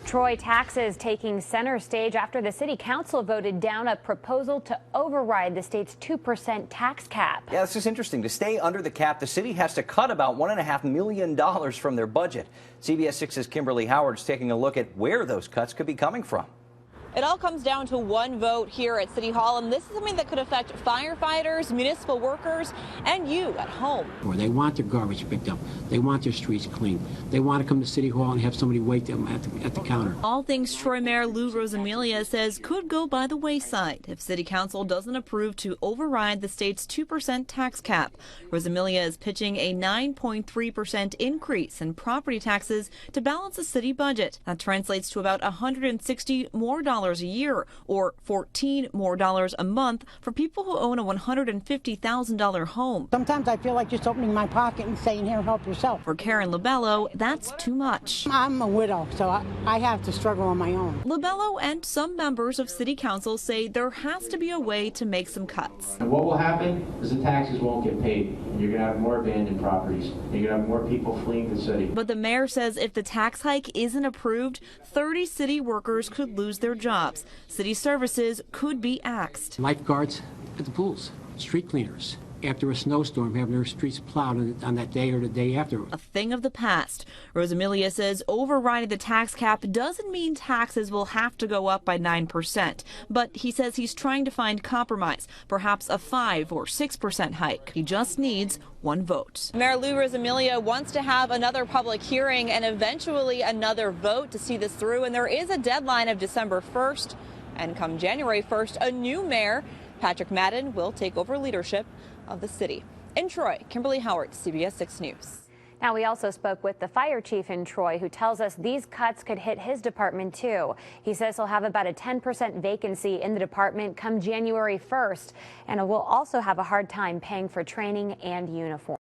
Troy taxes taking center stage after the city council voted down a proposal to override the state's 2% tax cap. Yeah, this is interesting. To stay under the cap, the city has to cut about $1.5 million from their budget. CBS 6's Kimberly Howard is taking a look at where those cuts could be coming from. It all comes down to one vote here at City Hall, and this is something that could affect firefighters, municipal workers, and you at home. They want their garbage picked up. They want their streets cleaned. They want to come to City Hall and have somebody wait them at the counter. All things Troy Mayor Lou Rosamilia says could go by the wayside if City Council doesn't approve to override the state's 2% tax cap. Rosamilia is pitching a 9.3% increase in property taxes to balance the city budget. That translates to about $160 more a year, or $14 more a month for people who own a $150,000 home. Sometimes I feel like just opening my pocket and saying, here, help yourself. For Karen Labello, that's too much. I'm a widow, so I have to struggle on my own. Labello and some members of City Council say there has to be a way to make some cuts. And what will happen is the taxes won't get paid, and you're going to have more abandoned properties. You're going to have more people fleeing the city. But the mayor says if the tax hike isn't approved, 30 city workers could lose their jobs. City services could be axed. Lifeguards at the pools, street cleaners, after a snowstorm, having their streets plowed on that day or the day after. A thing of the past. Rosamilia says overriding the tax cap doesn't mean taxes will have to go up by 9%. But he says he's trying to find compromise, perhaps a 5 or 6% hike. He just needs one vote. Mayor Lou Rosamilia wants to have another public hearing and eventually another vote to see this through. And there is a deadline of December 1st. And come January 1st, a new mayor, Patrick Madden, will take over leadership of the city. In Troy, Kimberly Howard, CBS 6 News. Now, we also spoke with the fire chief in Troy, who tells us these cuts could hit his department too. He says he'll have about a 10% vacancy in the department come January 1st, and will also have a hard time paying for training and uniform.